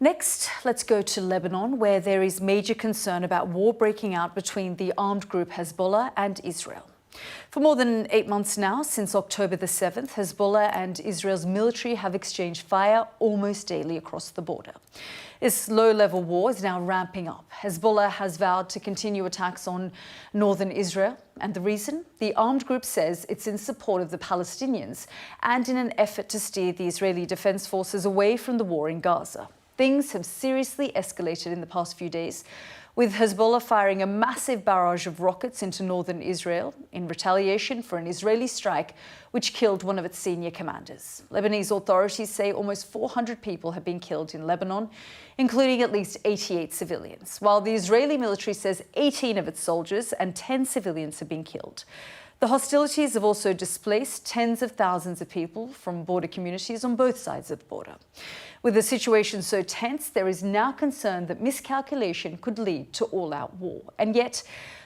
Next, let's go to Lebanon, where there is major concern about war breaking out between the armed group Hezbollah and Israel. For more than 8 months now, since October the 7th, Hezbollah and Israel's military have exchanged fire almost daily across the border. This low-level war is now ramping up. Hezbollah has vowed to continue attacks on northern Israel. And the reason? The armed group says it's in support of the Palestinians and in an effort to steer the Israeli Defense Forces away from the war in Gaza. Things have seriously escalated in the past few days, with Hezbollah firing a massive barrage of rockets into northern Israel in retaliation for an Israeli strike which killed one of its senior commanders. Lebanese authorities say almost 400 people have been killed in Lebanon, including at least 88 civilians, while the Israeli military says 18 of its soldiers and 10 civilians have been killed. The hostilities have also displaced tens of thousands of people from border communities on both sides of the border. With the situation so tense, there is now concern that miscalculation could lead to all-out war. And yet,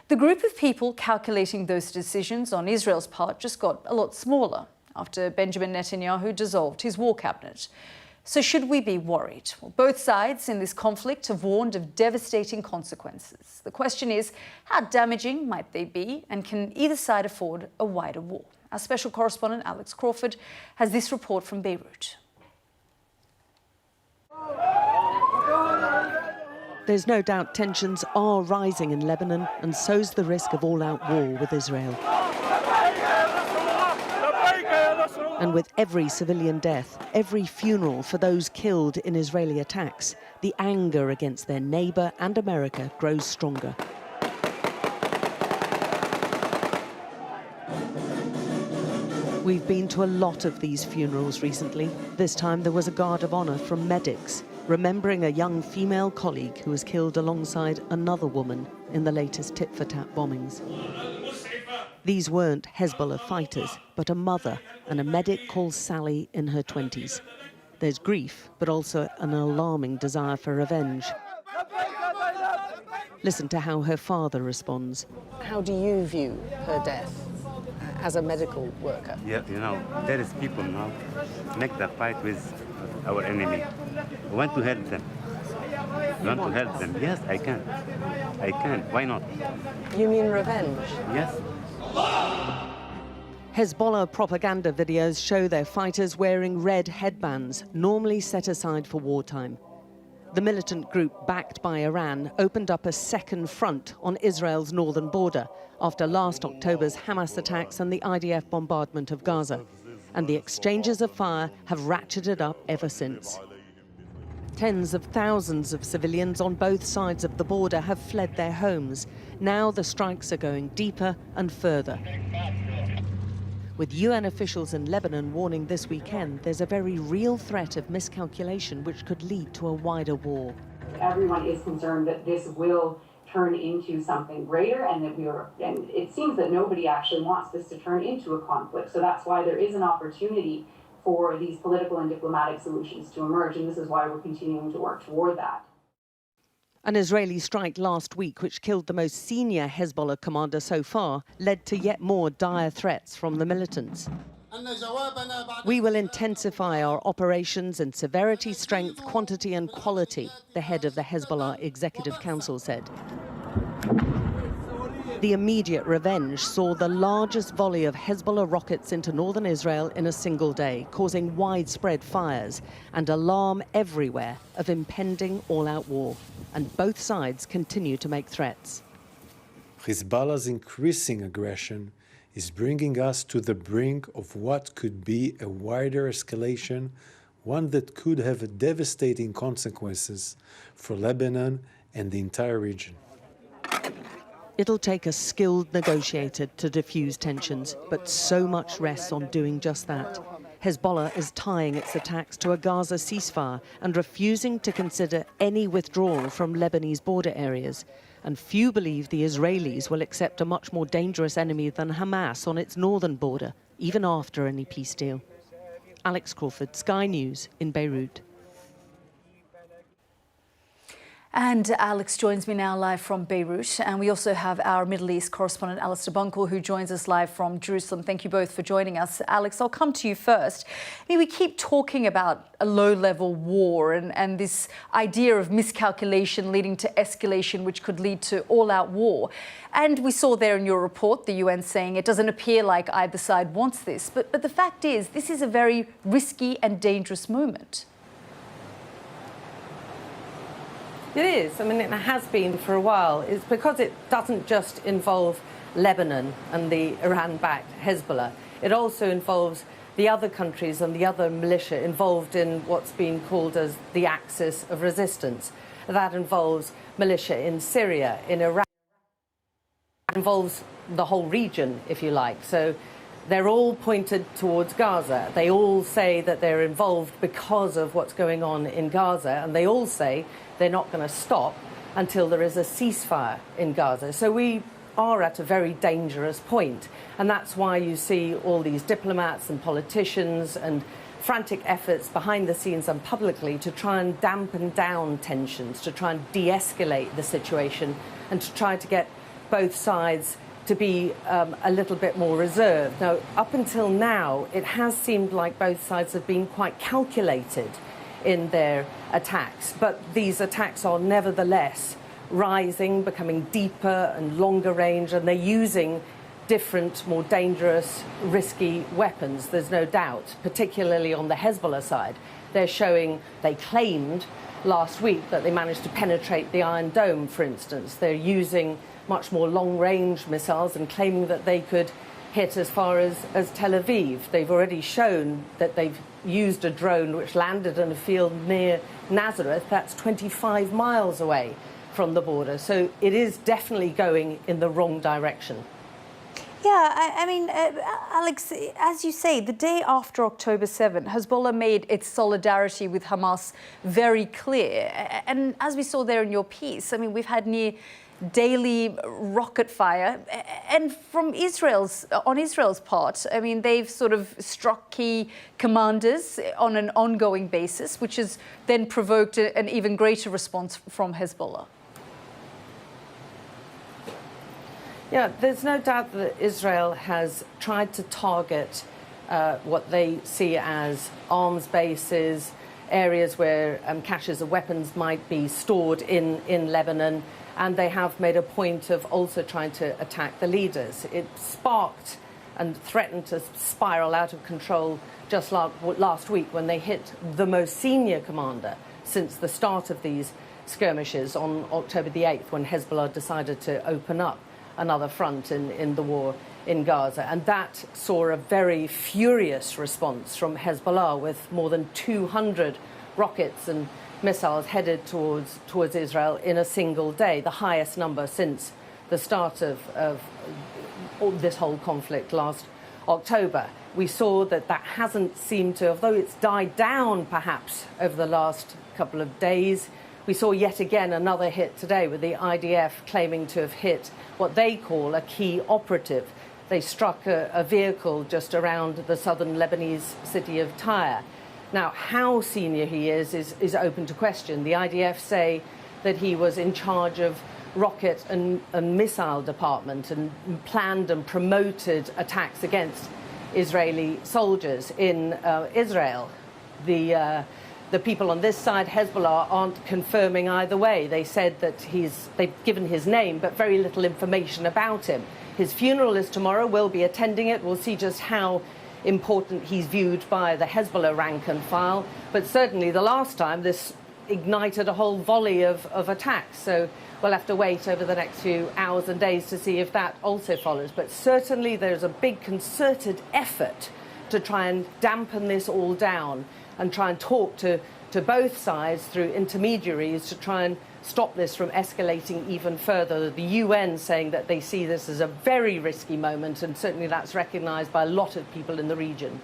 the group of people calculating those decisions on Israel's part just got a lot smaller after Benjamin Netanyahu dissolved his war cabinet. So should we be worried? Well, both sides in this conflict have warned of devastating consequences. The question is, how damaging might they be, and can either side afford a wider war? Our special correspondent Alex Crawford has this report from Beirut. There's no doubt tensions are rising in Lebanon, and so's the risk of all-out war with Israel. And with every civilian death, every funeral for those killed in Israeli attacks, the anger against their neighbour and America grows stronger. We've been to a lot of these funerals recently. This time there was a guard of honour from medics, remembering a young female colleague who was killed alongside another woman in the latest tit-for-tat bombings. These weren't Hezbollah fighters, but a mother and a medic called Sally in her 20s. There's grief, but also an alarming desire for revenge. Listen to how her father responds. How do you view her death as a medical worker? Yeah, you know, there is people now make the fight with our enemy. I want to help them. Yes, I can. I can. Why not? You mean revenge? Yes. Hezbollah propaganda videos show their fighters wearing red headbands, normally set aside for wartime. The militant group backed by Iran opened up a second front on Israel's northern border after last October's Hamas attacks and the IDF bombardment of Gaza. And the exchanges of fire have ratcheted up ever since. Tens of thousands of civilians on both sides of the border have fled their homes. Now the strikes are going deeper and further. With UN officials in Lebanon warning this weekend there's a very real threat of miscalculation which could lead to a wider war. Everyone is concerned that this will turn into something greater, and it seems that nobody actually wants this to turn into a conflict. So that's why there is an opportunity for these political and diplomatic solutions to emerge, and this is why we're continuing to work toward that. An Israeli strike last week, which killed the most senior Hezbollah commander so far, led to yet more dire threats from the militants. We will intensify our operations in severity, strength, quantity and quality, the head of the Hezbollah Executive Council said. The immediate revenge saw the largest volley of Hezbollah rockets into northern Israel in a single day, causing widespread fires and alarm everywhere of impending all-out war. And both sides continue to make threats. Hezbollah's increasing aggression is bringing us to the brink of what could be a wider escalation, one that could have devastating consequences for Lebanon and the entire region. It'll take a skilled negotiator to diffuse tensions, but so much rests on doing just that. Hezbollah is tying its attacks to a Gaza ceasefire and refusing to consider any withdrawal from Lebanese border areas. And few believe the Israelis will accept a much more dangerous enemy than Hamas on its northern border, even after any peace deal. Alex Crawford, Sky News in Beirut. And Alex joins me now live from Beirut. And we also have our Middle East correspondent, Alistair Bunkle, who joins us live from Jerusalem. Thank you both for joining us. Alex, I'll come to you first. I mean, we keep talking about a low-level war and this idea of miscalculation leading to escalation, which could lead to all-out war. And we saw there in your report, the UN saying it doesn't appear like either side wants this. But the fact is, this is a very risky and dangerous moment. It is. I mean, it has been for a while. It's because it doesn't just involve Lebanon and the Iran-backed Hezbollah. It also involves the other countries and the other militia involved in what's been called as the axis of resistance. That involves militia in Syria, in Iraq. It involves the whole region, if you like. So they're all pointed towards Gaza. They all say that they're involved because of what's going on in Gaza, and they all say they're not going to stop until there is a ceasefire in Gaza. So we are at a very dangerous point, and that's why you see all these diplomats and politicians and frantic efforts behind the scenes and publicly to try and dampen down tensions, to try and de-escalate the situation, and to try to get both sides to be a little bit more reserved. Now, up until now, it has seemed like both sides have been quite calculated in their attacks, but these attacks are nevertheless rising, becoming deeper and longer range, and they're using different, more dangerous, risky weapons, there's no doubt, particularly on the Hezbollah side. They claimed last week that they managed to penetrate the Iron Dome, for instance. They're using much more long-range missiles and claiming that they could hit as far as Tel Aviv. They've already shown that they've used a drone which landed in a field near Nazareth. That's 25 miles away from the border. So it is definitely going in the wrong direction. Yeah, I mean, Alex, as you say, the day after October 7, Hezbollah made its solidarity with Hamas very clear. And as we saw there in your piece, I mean, we've had near daily rocket fire. And from on Israel's part, I mean, they've sort of struck key commanders on an ongoing basis, which has then provoked an even greater response from Hezbollah. Yeah, there's no doubt that Israel has tried to target what they see as arms bases, areas where caches of weapons might be stored in Lebanon, and they have made a point of also trying to attack the leaders. It sparked and threatened to spiral out of control just last week when they hit the most senior commander since the start of these skirmishes on October the 8th, when Hezbollah decided to open up another front in the war in Gaza. And that saw a very furious response from Hezbollah, with more than 200 rockets and missiles headed towards Israel in a single day, the highest number since the start of this whole conflict last October. We saw that hasn't seemed to, although it's died down perhaps over the last couple of days. We saw yet again another hit today, with the IDF claiming to have hit what they call a key operative. They struck a vehicle just around the southern Lebanese city of Tyre. Now, how senior he is open to question. The IDF say that he was in charge of rocket and missile department and planned and promoted attacks against Israeli soldiers in Israel. The people on this side, Hezbollah, aren't confirming either way. They said that they've given his name, but very little information about him. His funeral is tomorrow. We'll be attending it. We'll see just how important he's viewed by the Hezbollah rank and file. But certainly the last time, this ignited a whole volley of attacks. So we'll have to wait over the next few hours and days to see if that also follows. But certainly there's a big concerted effort to try and dampen this all down and try and talk to both sides through intermediaries to try and stop this from escalating even further. The UN saying that they see this as a very risky moment, and certainly that's recognised by a lot of people in the region.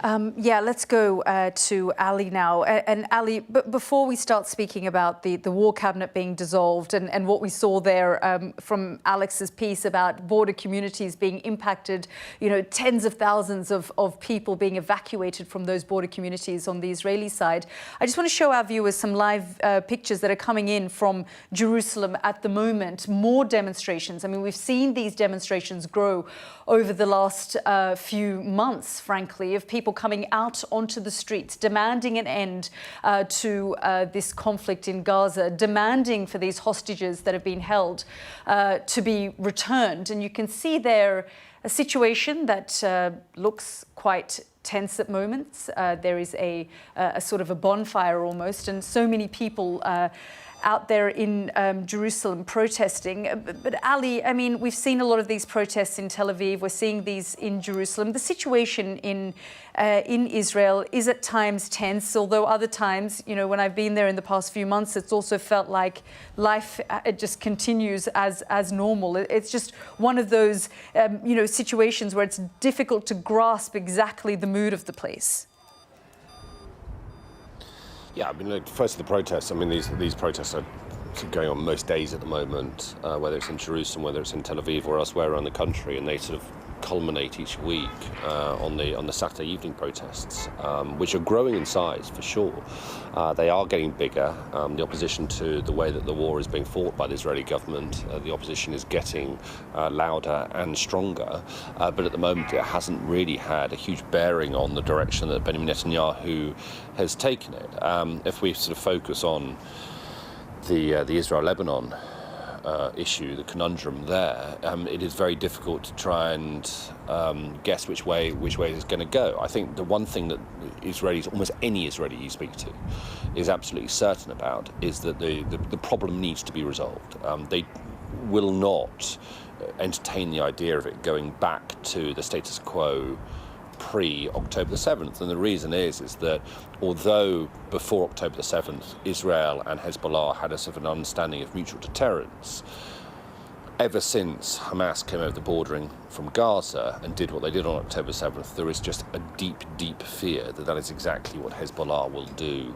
Yeah, let's go to Ali now. And Ali, before we start speaking about the war cabinet being dissolved and what we saw there from Alex's piece about border communities being impacted, you know, tens of thousands of people being evacuated from those border communities on the Israeli side, I just want to show our viewers some live pictures that are coming in from Jerusalem at the moment. More demonstrations. I mean, we've seen these demonstrations grow over the last few months, frankly, of people coming out onto the streets, demanding an end to this conflict in Gaza, demanding for these hostages that have been held to be returned. And you can see there a situation that looks quite tense at moments. There is a sort of a bonfire almost, and so many people out there in Jerusalem protesting. But Ali, I mean, we've seen a lot of these protests in Tel Aviv. We're seeing these in Jerusalem. The situation in Israel is at times tense, although other times, you know, when I've been there in the past few months, it's also felt like life it just continues as normal. It's just one of those, you know, situations where it's difficult to grasp exactly the mood of the place. Yeah, I mean, look, first the protests. I mean, these protests are going on most days at the moment, whether it's in Jerusalem, whether it's in Tel Aviv or elsewhere around the country, and they sort of culminate each week on the Saturday evening protests, which are growing in size for sure. They are getting bigger. The opposition to the way that the war is being fought by the Israeli government, the opposition is getting louder and stronger, but at the moment it hasn't really had a huge bearing on the direction that Benjamin Netanyahu has taken it. If we sort of focus on the Israel-Lebanon issue, the conundrum there, it is very difficult to try and guess which way it's going to go. I think the one thing that Israelis, almost any Israeli you speak to, is absolutely certain about is that the problem needs to be resolved. They will not entertain the idea of it going back to the status quo pre-October the 7th, and the reason is that although before October the 7th Israel and Hezbollah had a sort of an understanding of mutual deterrence, ever since Hamas came over the bordering from Gaza and did what they did on October 7th, there is just a deep fear that that is exactly what Hezbollah will do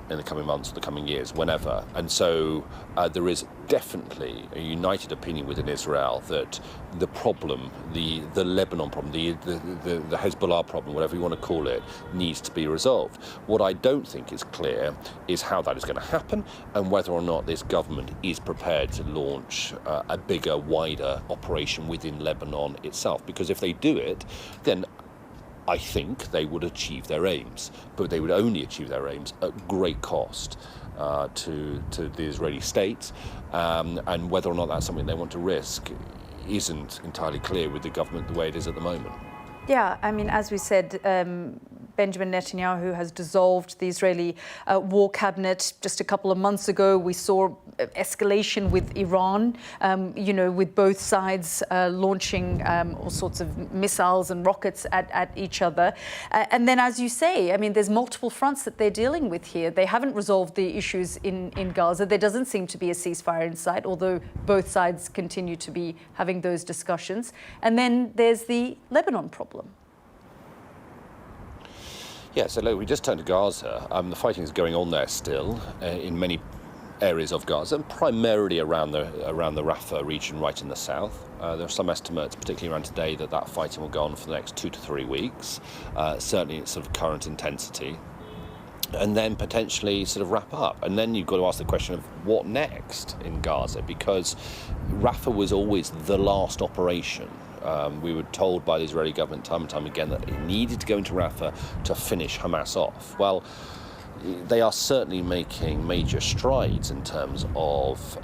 in the coming months or the coming years, whenever. And so there is definitely a united opinion within Israel that the problem, the Lebanon problem, the Hezbollah problem, whatever you want to call it, needs to be resolved. What I don't think is clear is how that is going to happen and whether or not this government is prepared to launch a bigger, wider operation within Lebanon itself. Because if they do it, then I think they would achieve their aims, but they would only achieve their aims at great cost to the Israeli state, and whether or not that's something they want to risk isn't entirely clear with the government the way it is at the moment. Yeah, I mean, as we said, Benjamin Netanyahu has dissolved the Israeli war cabinet. Just a couple of months ago, we saw escalation with Iran, you know, with both sides launching all sorts of missiles and rockets at each other. And then, as you say, I mean, there's multiple fronts that they're dealing with here. They haven't resolved the issues in Gaza. There doesn't seem to be a ceasefire in sight, although both sides continue to be having those discussions. And then there's the Lebanon problem. Yeah, so look, we just turned to Gaza. The fighting is going on there still in many areas of Gaza, and primarily around the Rafah region, right in the south. There are some estimates, particularly around today, that fighting will go on for the next 2 to 3 weeks. Certainly, it's sort of current intensity, and then potentially sort of wrap up. And then you've got to ask the question of what next in Gaza, because Rafah was always the last operation. We were told by the Israeli government time and time again that it needed to go into Rafah to finish Hamas off. Well, they are certainly making major strides in terms of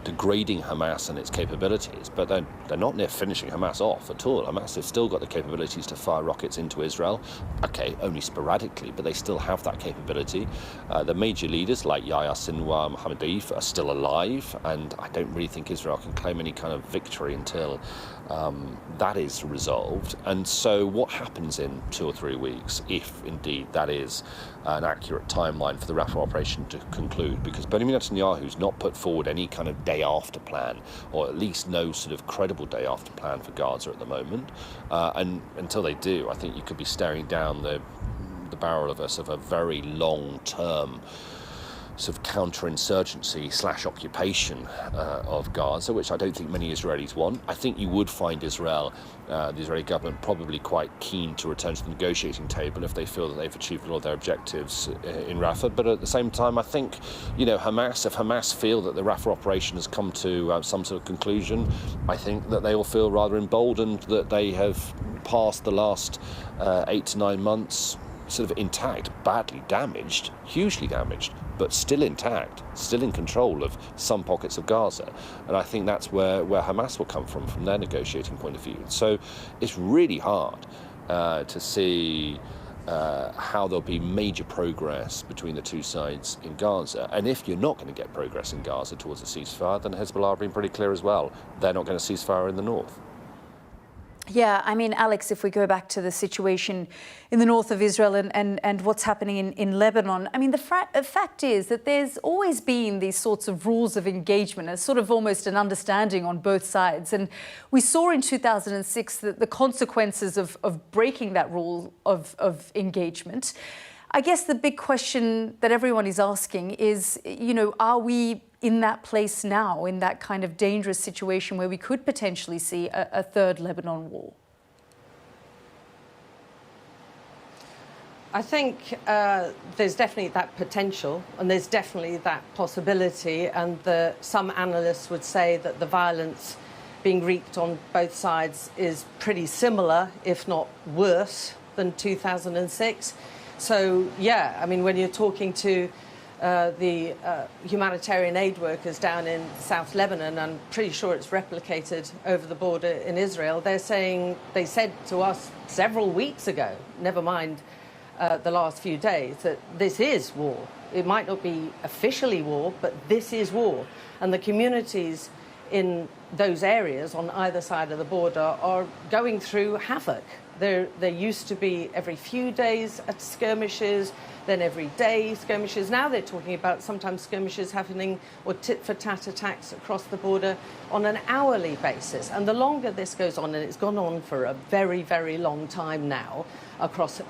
degrading Hamas and its capabilities, but they're not near finishing Hamas off at all. Hamas has still got the capabilities to fire rockets into Israel. Okay, only sporadically, but they still have that capability. The major leaders like Yahya Sinwar, Mohammed Daif are still alive, and I don't really think Israel can claim any kind of victory until that is resolved. And so what happens in 2 or 3 weeks, if indeed that is an accurate timeline for the Rafah operation to conclude, because Benjamin Netanyahu's not put forward any kind of day after plan, or at least no sort of credible day after plan for Gaza at the moment. And until they do, I think you could be staring down the barrel of a very long-term sort of counterinsurgency / occupation of Gaza, which I don't think many Israelis want. I think you would find Israel, the Israeli government, probably quite keen to return to the negotiating table if they feel that they've achieved all of their objectives in Rafah. But at the same time, I think, if Hamas feel that the Rafah operation has come to some sort of conclusion, I think that they will feel rather emboldened that they have passed the last 8 to 9 months sort of intact, badly damaged, hugely damaged, but still intact, still in control of some pockets of Gaza. And I think that's where Hamas will come from their negotiating point of view. So it's really hard to see how there'll be major progress between the two sides in Gaza. And if you're not going to get progress in Gaza towards a ceasefire, then Hezbollah have been pretty clear as well. They're not going to ceasefire in the north. Yeah, I mean, Alex, if we go back to the situation in the north of Israel and what's happening in Lebanon, I mean, the fact is that there's always been these sorts of rules of engagement, as sort of almost an understanding on both sides. And we saw in 2006 that the consequences of breaking that rule of engagement. I guess the big question that everyone is asking is, are we in that place now, in that kind of dangerous situation where we could potentially see a third Lebanon war? I think there's definitely that potential, and there's definitely that possibility, and some analysts would say that the violence being wreaked on both sides is pretty similar, if not worse, than 2006. So, yeah, I mean, when you're talking to the humanitarian aid workers down in South Lebanon, I'm pretty sure it's replicated over the border in Israel. They said to us several weeks ago, never mind the last few days, that this is war. It might not be officially war, but this is war. And the communities in those areas on either side of the border are going through havoc. There used to be every few days at skirmishes, then every day skirmishes. Now they're talking about sometimes skirmishes happening, or tit-for-tat attacks across the border on an hourly basis. And the longer this goes on, and it's gone on for a very, very long time now across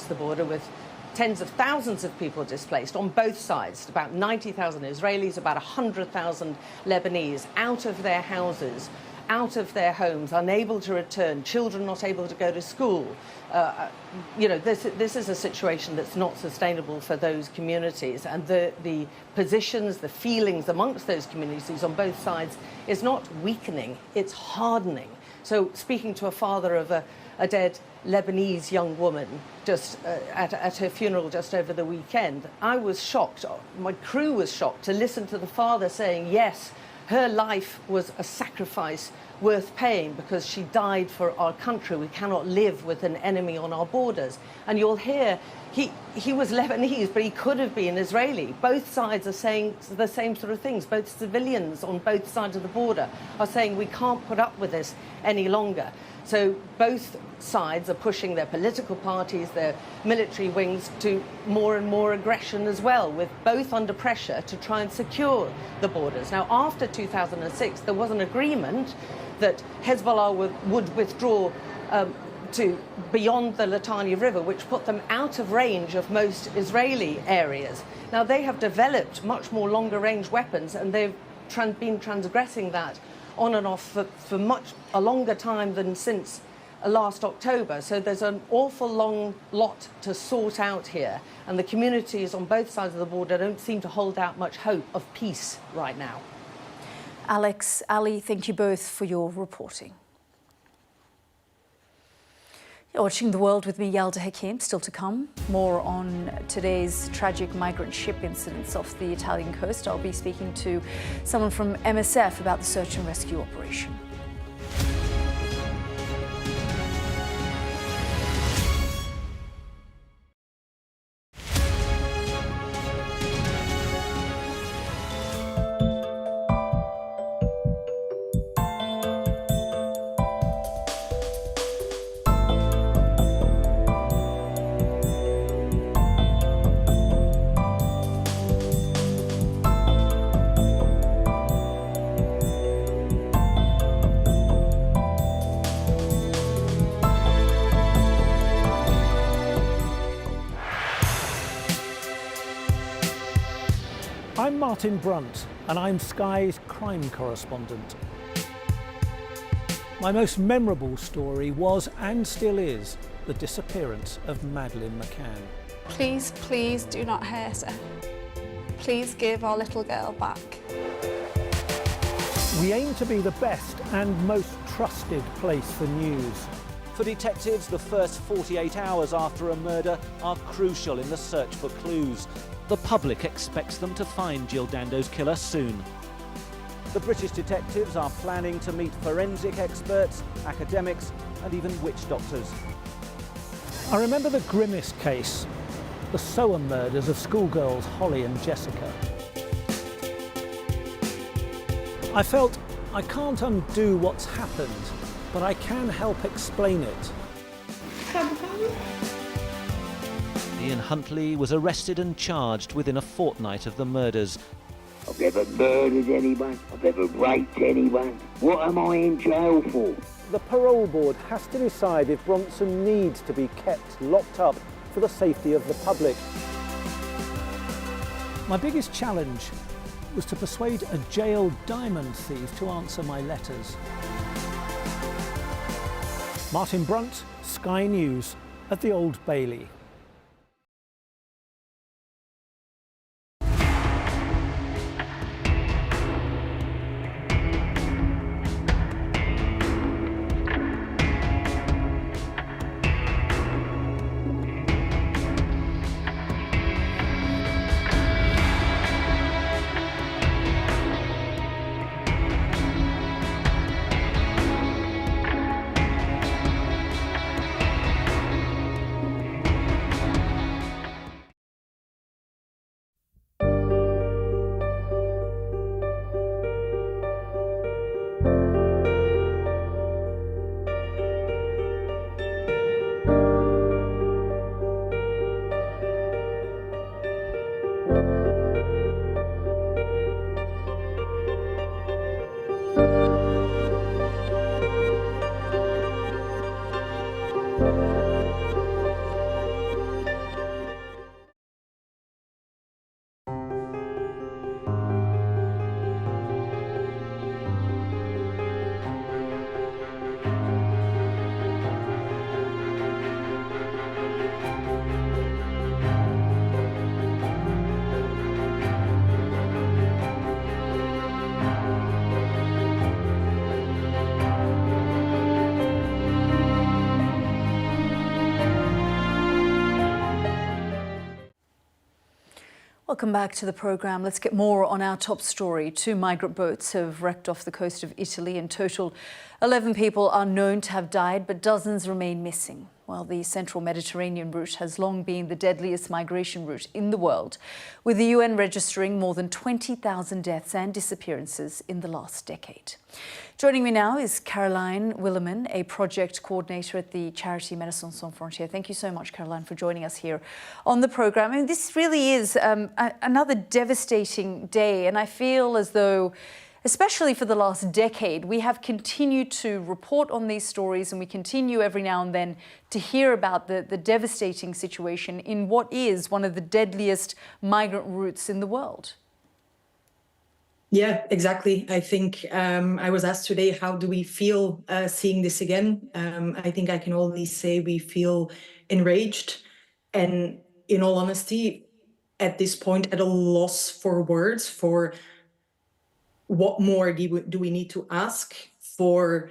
the border, with tens of thousands of people displaced on both sides, about 90,000 Israelis, about 100,000 Lebanese out of their houses, out of their homes, unable to return, children not able to go to school. This is a situation that's not sustainable for those communities, and the positions, the feelings amongst those communities on both sides is not weakening, it's hardening. So speaking to a father of a dead Lebanese young woman just at her funeral just over the weekend, I was shocked, my crew was shocked to listen to the father saying, yes, her life was a sacrifice worth paying because she died for our country. We cannot live with an enemy on our borders. And you'll hear he was Lebanese, but he could have been Israeli. Both sides are saying the same sort of things. Both civilians on both sides of the border are saying we can't put up with this any longer. So both sides are pushing their political parties, their military wings, to more and more aggression as well, with both under pressure to try and secure the borders. Now, after 2006, there was an agreement that Hezbollah would withdraw to beyond the Litani River, which put them out of range of most Israeli areas. Now, they have developed much more longer-range weapons, and they've been transgressing that on and off for a longer time than since last October. So there's an awful long lot to sort out here, and the communities on both sides of the border don't seem to hold out much hope of peace right now. Alex, Ali, thank you both for your reporting. You're watching The World with me, Yalda Hakim. Still to come, more on today's tragic migrant ship incidents off the Italian coast. I'll be speaking to someone from MSF about the search and rescue operation. I'm Martin Brunt, and I'm Sky's crime correspondent. My most memorable story was, and still is, the disappearance of Madeleine McCann. Please, please do not hurt her. Please give our little girl back. We aim to be the best and most trusted place for news. For detectives, the first 48 hours after a murder are crucial in the search for clues. The public expects them to find Jill Dando's killer soon. The British detectives are planning to meet forensic experts, academics, and even witch doctors. I remember the grimmest case, the Soham murders of schoolgirls Holly and Jessica. I felt I can't undo what's happened, but I can help explain it. Ian Huntley was arrested and charged within a fortnight of the murders. I've never murdered anyone, I've never raped anyone. What am I in jail for? The parole board has to decide if Bronson needs to be kept locked up for the safety of the public. My biggest challenge was to persuade a jailed diamond thief to answer my letters. Martin Brunt, Sky News, at the Old Bailey. Welcome back to the programme. Let's get more on our top story. 2 migrant boats have wrecked off the coast of Italy. In total, 11 people are known to have died, but dozens remain missing. Well, the central Mediterranean route has long been the deadliest migration route in the world, with the UN registering more than 20,000 deaths and disappearances in the last decade. Joining me now is Caroline Williman, a project coordinator at the charity Médecins Sans Frontières. Thank you so much, Caroline, for joining us here on the programme. I mean, this really is another devastating day, and I feel as though, especially for the last decade, we have continued to report on these stories, and we continue every now and then to hear about the devastating situation in what is one of the deadliest migrant routes in the world. Yeah, exactly. I think I was asked today, how do we feel seeing this again? I think I can only say we feel enraged and, in all honesty, at this point, at a loss for words for what more do we need to ask for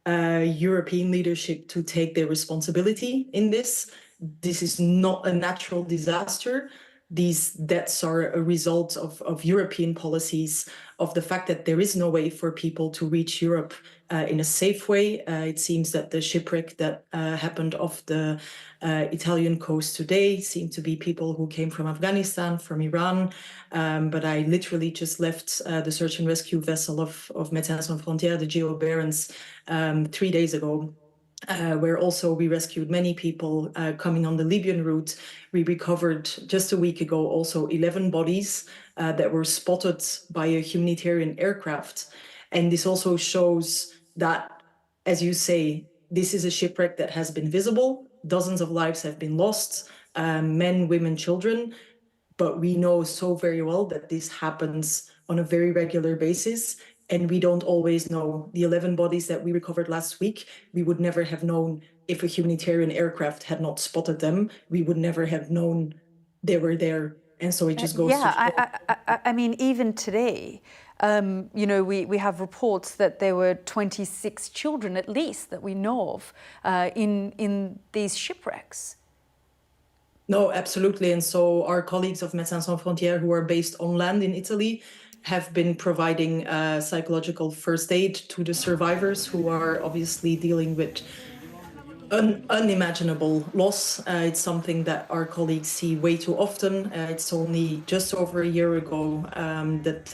European leadership to take their responsibility in this. This is not a natural disaster. These deaths are a result of European policies, of the fact that there is no way for people to reach Europe in a safe way. It seems that the shipwreck that happened off the Italian coast today seemed to be people who came from Afghanistan, from Iran. But I literally just left the search and rescue vessel of Médecins Sans Frontières, the Geo Barents, 3 days ago. Where also we rescued many people coming on the Libyan route. We recovered just a week ago also 11 bodies that were spotted by a humanitarian aircraft. And this also shows that, as you say, this is a shipwreck that has been visible. Dozens of lives have been lost, men, women, children. but we know so very well that this happens on a very regular basis, and we don't always know. The 11 bodies that we recovered last week, we would never have known if a humanitarian aircraft had not spotted them. We would never have known they were there. And so it just goes to show. I mean, even today, you know, we have reports that there were 26 children at least that we know of in these shipwrecks. No, absolutely. And so our colleagues of Médecins Sans Frontières who are based on land in Italy have been providing psychological first aid to the survivors who are obviously dealing with unimaginable loss. It's something that our colleagues see way too often. It's only just over a year ago that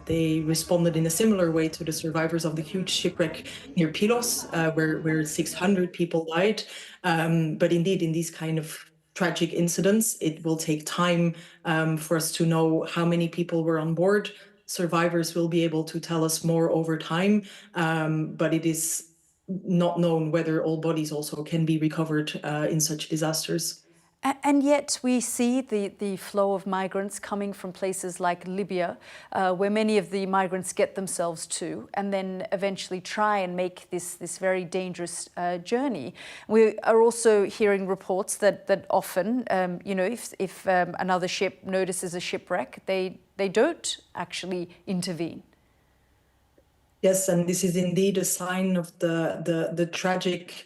they responded in a similar way to the survivors of the huge shipwreck near Pylos, where 600 people died. But indeed, in these kind of tragic incidents, it will take time for us to know how many people were on board. Survivors will be able to tell us more over time, but it is not known whether all bodies also can be recovered in such disasters. And yet we see the flow of migrants coming from places like Libya, where many of the migrants get themselves to, and then eventually try and make this very dangerous journey. We are also hearing reports that often, you know, if another ship notices a shipwreck, they don't actually intervene. Yes, and this is indeed a sign of the tragic,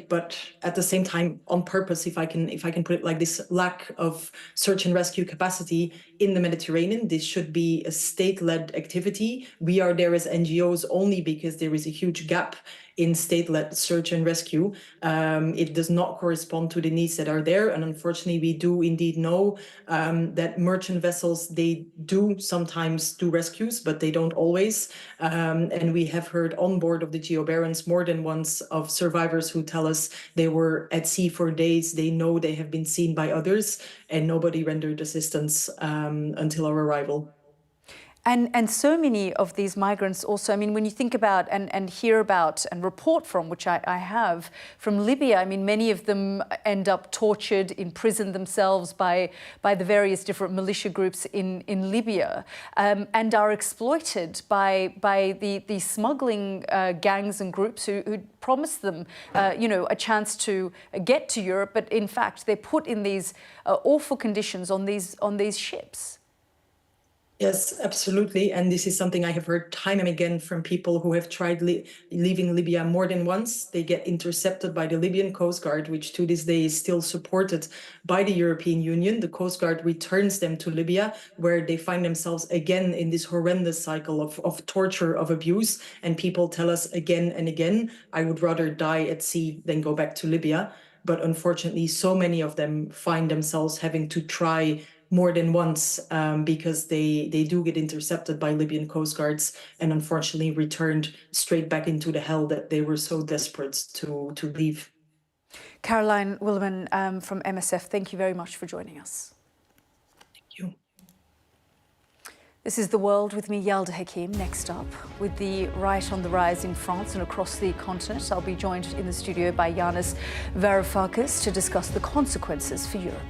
but at the same time on purpose, if I can put it like this, lack of search and rescue capacity in the Mediterranean. This should be a state-led activity. We are there as NGOs only because there is a huge gap in state-led search and rescue. It does not correspond to the needs that are there. And unfortunately, we do indeed know that merchant vessels, they do sometimes do rescues, but they don't always. And we have heard on board of the Geo Barents more than once of survivors who tell us they were at sea for days. They know they have been seen by others and nobody rendered assistance until our arrival. And so many of these migrants also, I mean, when you think about and hear about and report from, which I have, from Libya, I mean, many of them end up tortured, imprisoned themselves by the various different militia groups in Libya, and are exploited by the smuggling gangs and groups who promise them, you know, a chance to get to Europe, but in fact, they're put in these awful conditions on these ships. Yes, absolutely. And this is something I have heard time and again from people who have tried leaving Libya more than once. They get intercepted by the Libyan Coast Guard, which to this day is still supported by the European Union. The Coast Guard returns them to Libya, where they find themselves again in this horrendous cycle of torture, of abuse. And people tell us again and again, I would rather die at sea than go back to Libya. But unfortunately, so many of them find themselves having to try more than once because they do get intercepted by Libyan coast guards and unfortunately returned straight back into the hell that they were so desperate to leave. Caroline Williman from MSF, thank you very much for joining us. Thank you. This is The World with me, Yalda Hakim. Next up, with the right on the rise in France and across the continent, I'll be joined in the studio by Yanis Varoufakis to discuss the consequences for Europe.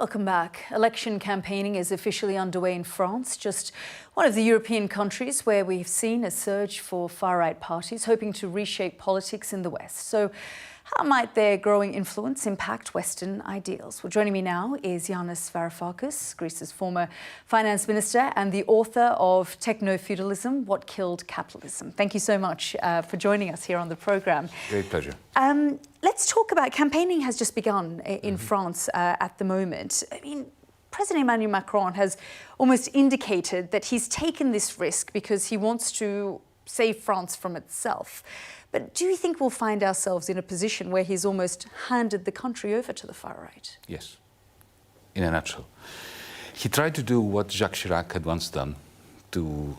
Welcome back. Election campaigning is officially underway in France, just one of the European countries where we've seen a surge for far-right parties hoping to reshape politics in the West. So how might their growing influence impact Western ideals? Well, joining me now is Yanis Varoufakis, Greece's former finance minister and the author of Techno-Feudalism, What Killed Capitalism. Thank you so much for joining us here on the programme. Great pleasure. Let's talk about campaigning has just begun in France at the moment. I mean, President Emmanuel Macron has almost indicated that he's taken this risk because he wants to save France from itself. But do you think we'll find ourselves in a position where he's almost handed the country over to the far right? Yes, in a nutshell. He tried to do what Jacques Chirac had once done, to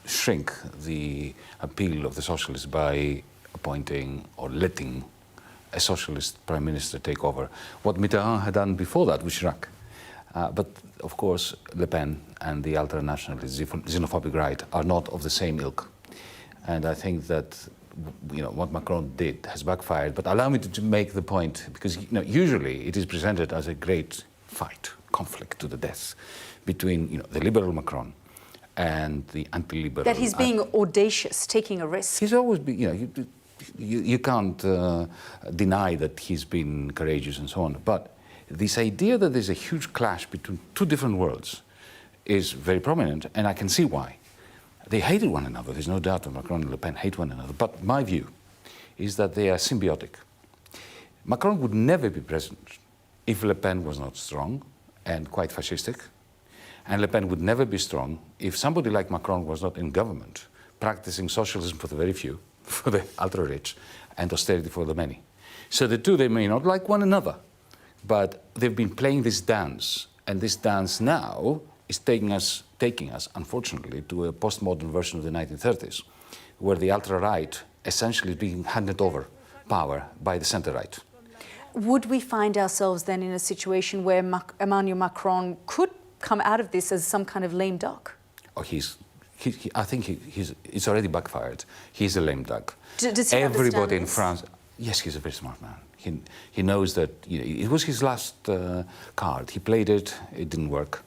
shrink the appeal of the socialists by appointing or letting a socialist prime minister take over. What Mitterrand had done before that with Chirac. But of course, Le Pen and the ultra-nationalist xenophobic right are not of the same ilk. And I think that what Macron did has backfired. But allow me to make the point, because usually it is presented as a great fight, conflict to the death between the liberal Macron and the anti-liberal. That he's being audacious, taking a risk. He's always been, you can't deny that he's been courageous and so on. But this idea that there's a huge clash between two different worlds is very prominent, and I can see why. They hated one another, there's no doubt that Macron and Le Pen hate one another, but my view is that they are symbiotic. Macron would never be president if Le Pen was not strong and quite fascistic, and Le Pen would never be strong if somebody like Macron was not in government, practicing socialism for the very few, for the ultra-rich, and austerity for the many. So the two, they may not like one another, but they've been playing this dance, and this dance now is taking us, unfortunately, to a postmodern version of the 1930s, where the ultra-right essentially is being handed over power by the centre-right. Would we find ourselves then in a situation where Emmanuel Macron could come out of this as some kind of lame duck? Oh, I think it's already backfired. He's a lame duck. Does he Everybody in this? France, yes, he's a very smart man. He knows that it was his last card. He played it, it didn't work.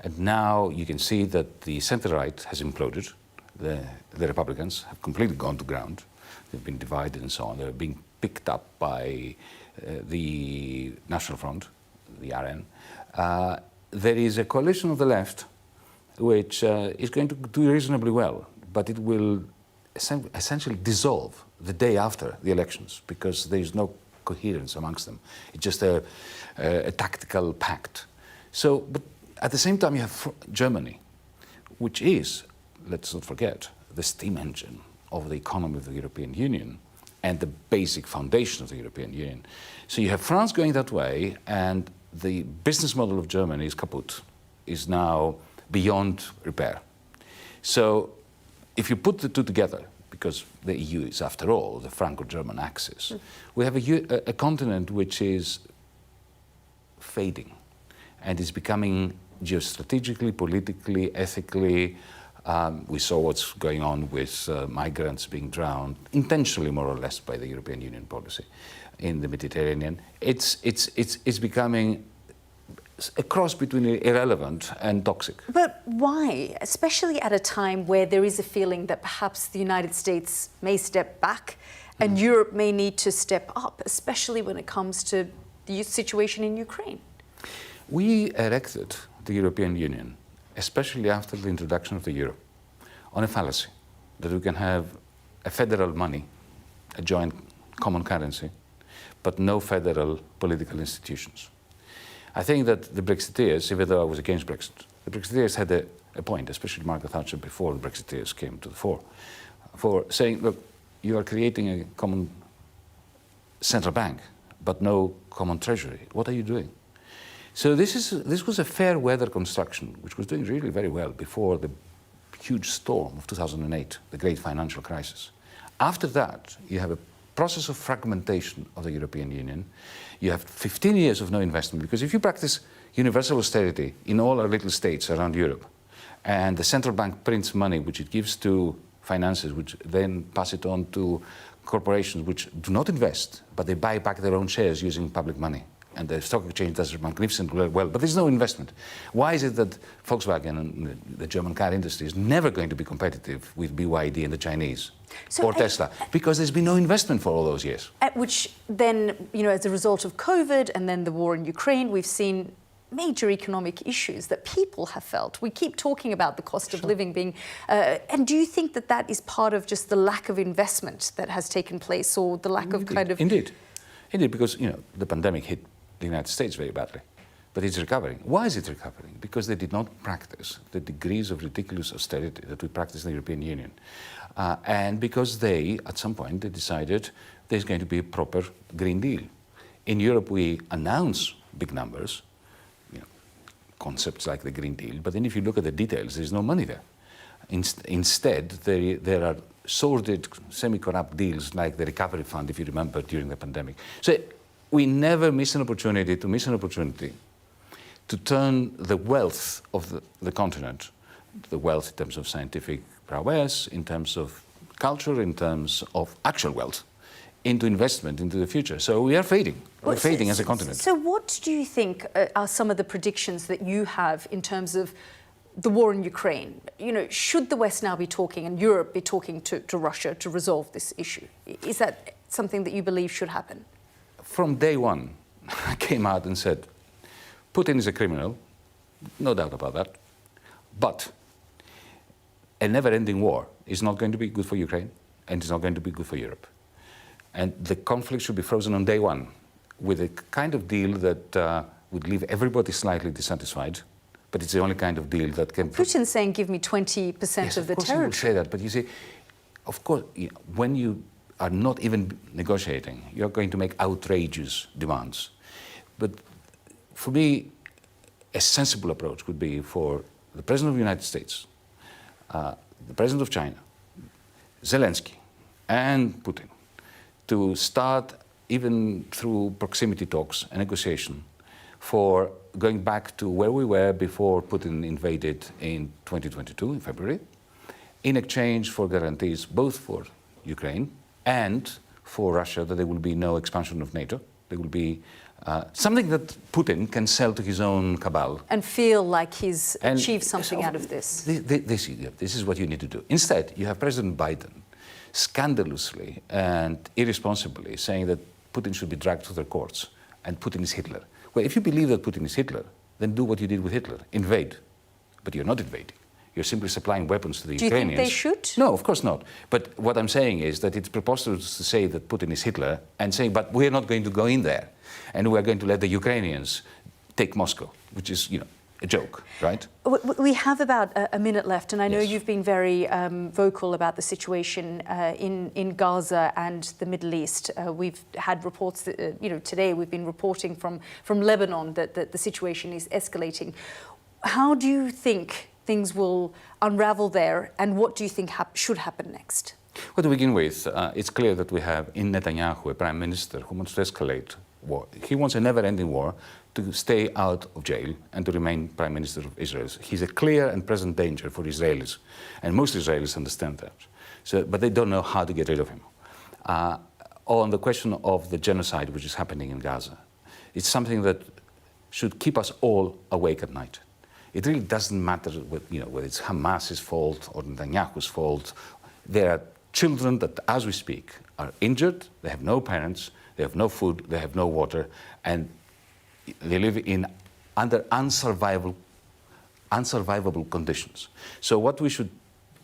And now you can see that the centre-right has imploded. The Republicans have completely gone to ground. They've been divided and so on. They're being picked up by the National Front, the RN. There is a coalition of the left which is going to do reasonably well, but it will essentially dissolve the day after the elections because there is no coherence amongst them. It's just a tactical pact. So, but at the same time, you have Germany, which is, let's not forget, the steam engine of the economy of the European Union and the basic foundation of the European Union. So you have France going that way, and the business model of Germany is kaput, is now beyond repair. So if you put the two together, because the EU is, after all, the Franco-German axis, we have a continent which is fading and is becoming geostrategically, politically, ethically. We saw what's going on with migrants being drowned, intentionally more or less by the European Union policy in the Mediterranean. It's becoming a cross between irrelevant and toxic. But why? Especially at a time where there is a feeling that perhaps the United States may step back and Europe may need to step up, especially when it comes to the situation in Ukraine. We erected the European Union, especially after the introduction of the euro, on a fallacy that we can have a federal money, a joint common currency, but no federal political institutions. I think that the Brexiteers, even though I was against Brexit, the Brexiteers had a point, especially Margaret Thatcher before the Brexiteers came to the fore, for saying, look, you are creating a common central bank, but no common treasury. What are you doing? So this was a fair weather construction, which was doing really very well before the huge storm of 2008, the great financial crisis. After that, you have a process of fragmentation of the European Union. You have 15 years of no investment, because if you practice universal austerity in all our little states around Europe, and the central bank prints money, which it gives to finances, which then pass it on to corporations which do not invest, but they buy back their own shares using public money, and the stock exchange does magnificently well, but there's no investment. Why is it that Volkswagen and the German car industry is never going to be competitive with BYD and the Chinese, or Tesla? Because there's been no investment for all those years. Which then, as a result of COVID and then the war in Ukraine, we've seen major economic issues that people have felt. We keep talking about the cost of living being... and do you think that that is part of just the lack of investment that has taken place, or the lack of kind of... Indeed, because, the pandemic hit the United States very badly, but it's recovering. Why is it recovering? Because they did not practice the degrees of ridiculous austerity that we practice in the European Union. And because they, at some point, they decided there's going to be a proper Green Deal. In Europe, we announce big numbers, concepts like the Green Deal, but then if you look at the details, there's no money there. Instead, there are sordid, semi-corrupt deals like the Recovery Fund, if you remember, during the pandemic. So we never miss an opportunity to turn the wealth of the continent, the wealth in terms of scientific prowess, in terms of culture, in terms of actual wealth, into investment into the future. So we are fading. We're fading as a continent. So what do you think are some of the predictions that you have in terms of the war in Ukraine? Should the West now be talking and Europe be talking to Russia to resolve this issue? Is that something that you believe should happen? From day one, I came out and said, Putin is a criminal, no doubt about that, but a never-ending war is not going to be good for Ukraine, and it's not going to be good for Europe. And the conflict should be frozen on day one, with a kind of deal that would leave everybody slightly dissatisfied, but it's the only kind of deal that can... Putin's saying, give me 20% of the territory. Of course he will say that, but you see, of course, when you are not even negotiating, you're going to make outrageous demands. But for me, a sensible approach would be for the President of the United States, the President of China, Zelensky, and Putin, to start, even through proximity talks and negotiation, for going back to where we were before Putin invaded in 2022, in February, in exchange for guarantees both for Ukraine and for Russia that there will be no expansion of NATO. There will be something that Putin can sell to his own cabal. And feel like he's achieved something out of this. This is what you need to do. Instead, you have President Biden scandalously and irresponsibly saying that Putin should be dragged to the courts and Putin is Hitler. Well, if you believe that Putin is Hitler, then do what you did with Hitler, invade. But you're not invading. You're simply supplying weapons to the Ukrainians. Do you think they should? No, of course not. But what I'm saying is that it's preposterous to say that Putin is Hitler and saying, but we're not going to go in there and we're going to let the Ukrainians take Moscow, which is, a joke, right? We have about a minute left, and I know you've been very vocal about the situation in Gaza and the Middle East. We've had reports that, today we've been reporting from Lebanon that the situation is escalating. How do you think things will unravel there, and what do you think should happen next? Well, to begin with, it's clear that we have in Netanyahu a prime minister who wants to escalate war. He wants a never-ending war to stay out of jail and to remain prime minister of Israel. He's a clear and present danger for Israelis, and most Israelis understand that. But they don't know how to get rid of him. On the question of the genocide which is happening in Gaza, it's something that should keep us all awake at night. It really doesn't matter whether it's Hamas's fault or Netanyahu's fault. There are children that, as we speak, are injured, they have no parents, they have no food, they have no water, and they live under unsurvivable conditions. So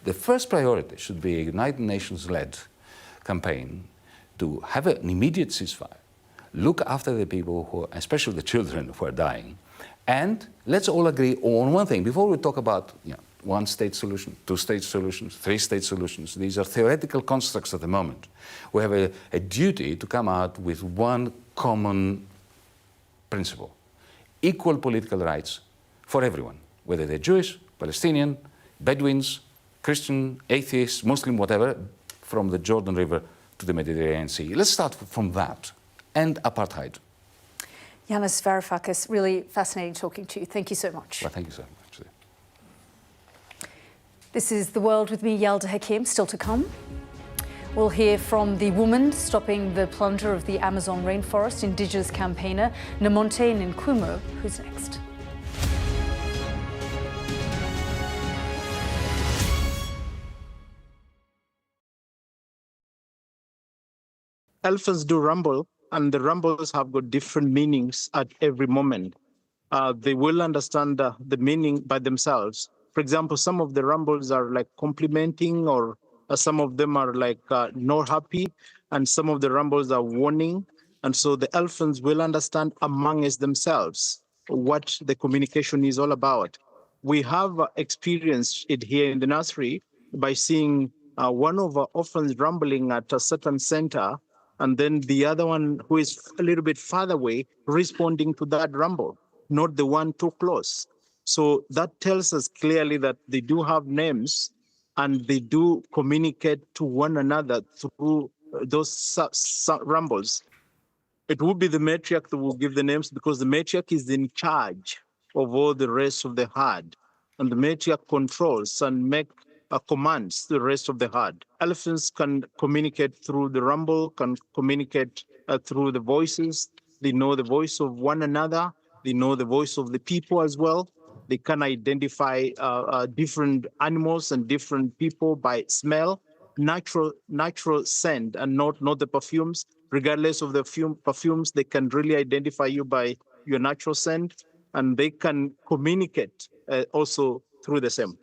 the first priority should be a United Nations-led campaign to have an immediate ceasefire, look after the people, especially the children who are dying, and let's all agree on one thing. Before we talk about one-state solution, two-state solutions, three-state solutions, these are theoretical constructs at the moment. We have a duty to come out with one common principle: equal political rights for everyone, whether they're Jewish, Palestinian, Bedouins, Christian, atheists, Muslim, whatever, from the Jordan River to the Mediterranean Sea. Let's start from that. End apartheid. Yanis Varoufakis, really fascinating talking to you. Thank you so much. Well, thank you so much. This is The World with me, Yalda Hakim. Still to come, We'll hear from the woman stopping the plunder of the Amazon rainforest, Indigenous campaigner Nemonte Nenquimo. Who's next? Elephants do rumble, and the rumbles have got different meanings at every moment. They will understand the meaning by themselves. For example, some of the rumbles are like complimenting, or some of them are like not happy, and some of the rumbles are warning. And so the elephants will understand amongst themselves what the communication is all about. We have experienced it here in the nursery by seeing one of our orphans rumbling at a certain center, and then the other one who is a little bit farther away responding to that rumble, not the one too close. So that tells us clearly that they do have names and they do communicate to one another through those rumbles. It would be the matriarch that will give the names, because the matriarch is in charge of all the rest of the herd. And the matriarch controls and make commands the rest of the herd. Elephants can communicate through the rumble, can communicate through the voices. They know the voice of one another. They know the voice of the people as well. They can identify different animals and different people by smell, natural scent, and not the perfumes. Regardless of the perfumes, they can really identify you by your natural scent, and they can communicate also through the same.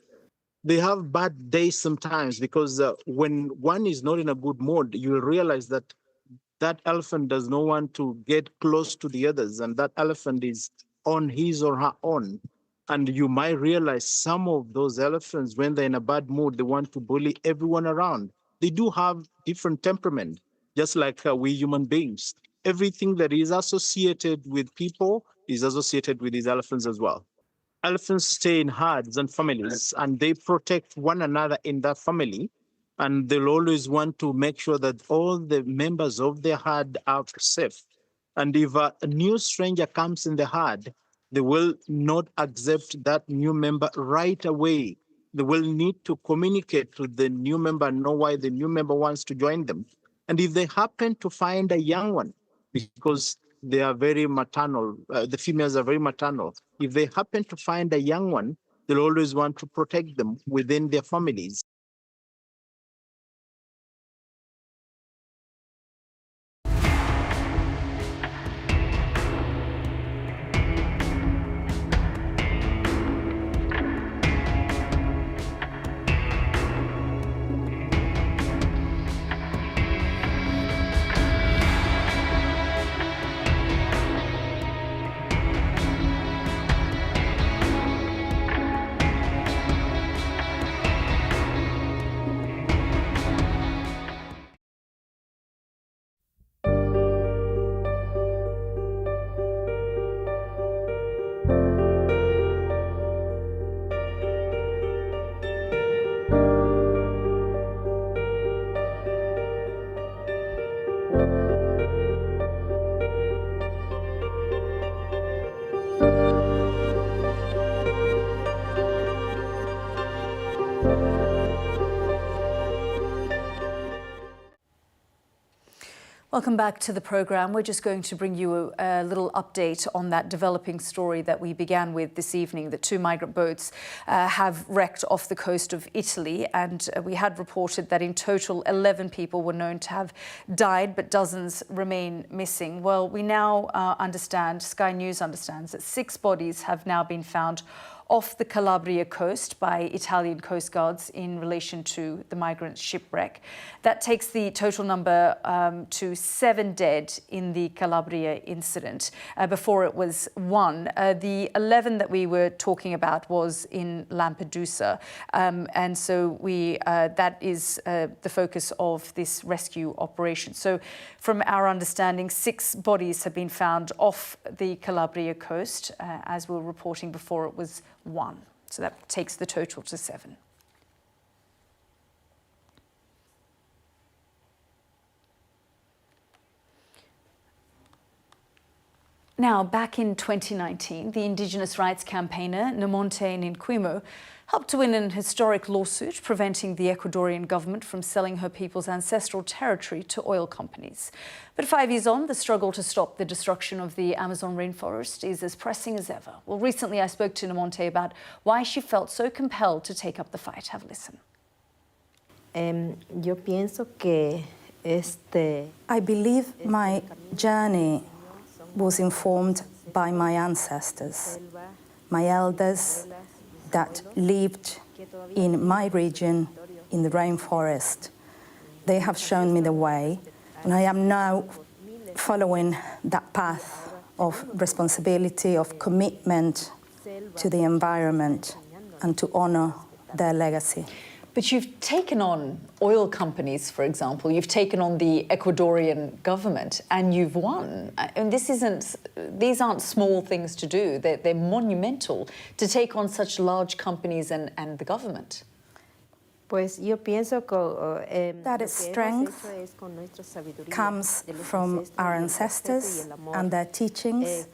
They have bad days sometimes, because when one is not in a good mood, you will realize that that elephant does not want to get close to the others, and that elephant is on his or her own. And you might realize some of those elephants, when they're in a bad mood, they want to bully everyone around. They do have different temperament, just like we human beings. Everything that is associated with people is associated with these elephants as well. Elephants stay in herds and families, and they protect one another in that family. And they'll always want to make sure that all the members of the herd are safe. And if a new stranger comes in the herd, they will not accept that new member right away. They will need to communicate to the new member, know why the new member wants to join them. And if they happen to find a young one, because they are very maternal, the females are very maternal. If they happen to find a young one, they'll always want to protect them within their families. Welcome back to the programme. We're just going to bring you a little update on that developing story that we began with this evening, that 2 migrant boats have wrecked off the coast of Italy. And we had reported that in total 11 people were known to have died, but dozens remain missing. Well, we now understand, Sky News understands, that 6 bodies have now been found off the Calabria coast by Italian coast guards in relation to the migrant shipwreck. That takes the total number to 7 dead in the Calabria incident. Before it was 1. The 11 that we were talking about was in Lampedusa. And so that is the focus of this rescue operation. So from our understanding, 6 bodies have been found off the Calabria coast. As we were reporting before, it was 1. So that takes the total to 7. Now, back in 2019, the Indigenous rights campaigner Nemonte Nenquimo helped to win an historic lawsuit preventing the Ecuadorian government from selling her people's ancestral territory to oil companies. But 5 years on, the struggle to stop the destruction of the Amazon rainforest is as pressing as ever. Well, recently I spoke to Nemonte about why she felt so compelled to take up the fight. Have a listen. I believe my journey was informed by my ancestors, my elders that lived in my region, in the rainforest. They have shown me the way, and I am now following that path of responsibility, of commitment to the environment and to honor their legacy. But you've taken on oil companies, for example. You've taken on the Ecuadorian government, and you've won. And these aren't small things to do. They're monumental to take on such large companies and the government. That strength comes from our ancestors and their teachings,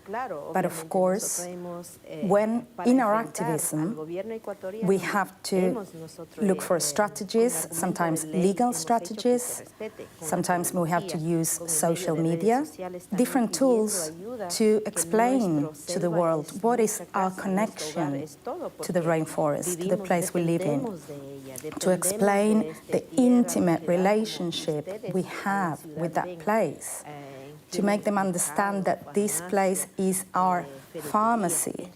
but of course, when in our activism, we have to look for strategies, sometimes legal strategies, sometimes we have to use social media, different tools to explain to the world what is our connection to the rainforest, to the place we live in, to explain the intimate relationship we have with that place, to make them understand that this place is our pharmacy,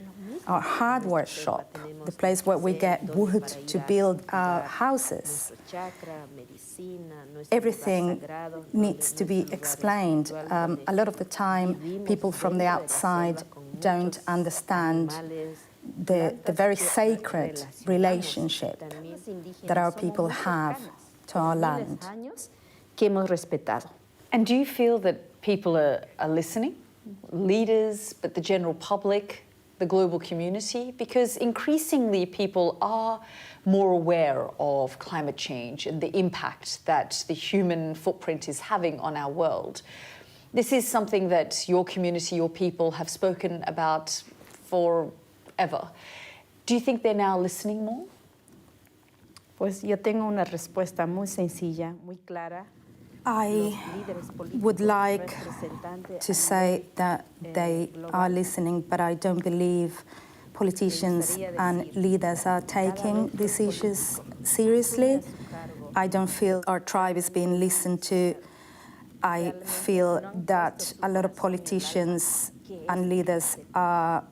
our hardware shop, the place where we get wood to build our houses. Everything needs to be explained. A lot of the time, people from the outside don't understand the very sacred relationship that our people have to our land. And do you feel that people are listening? Leaders, but the general public, the global community? Because increasingly people are more aware of climate change and the impact that the human footprint is having on our world. This is something that your community, your people have spoken about forever. Do you think they're now listening more? I would like to say that they are listening, but I don't believe politicians and leaders are taking these issues seriously. I don't feel our tribe is being listened to. I feel that a lot of politicians and leaders are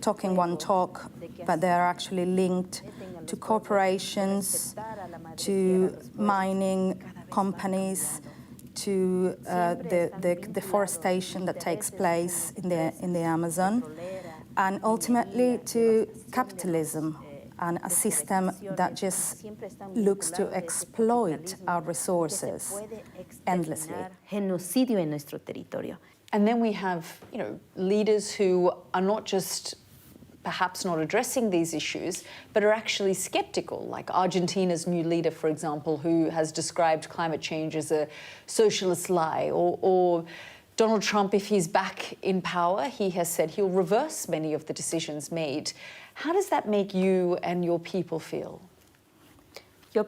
talking one talk, but they are actually linked to corporations, to mining companies, to the deforestation that takes place in the Amazon, and ultimately to capitalism and a system that just looks to exploit our resources endlessly. And then we have, leaders who are not just perhaps not addressing these issues, but are actually skeptical, like Argentina's new leader, for example, who has described climate change as a socialist lie, or Donald Trump, if he's back in power, he has said he'll reverse many of the decisions made. How does that make you and your people feel? I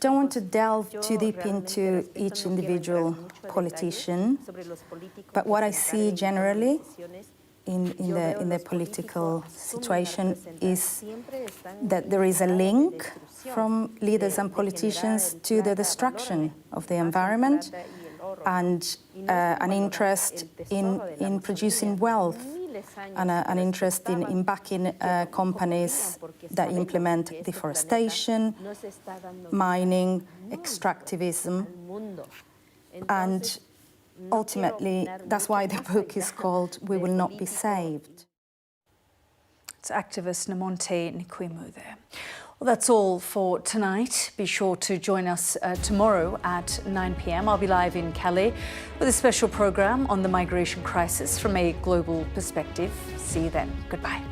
don't want to delve too deep into each individual politician, but what I see generally in the political situation is that there is a link from leaders and politicians to the destruction of the environment and an interest in producing wealth and an interest in backing companies that implement deforestation, mining, extractivism, and ultimately that's why the book is called We Will Not Be Saved. It's activist Nemonte Nenquimo there. Well, that's all for tonight. Be sure to join us tomorrow at 9 p.m. I'll be live in Calais with a special program on the migration crisis from a global perspective. See you then. Goodbye.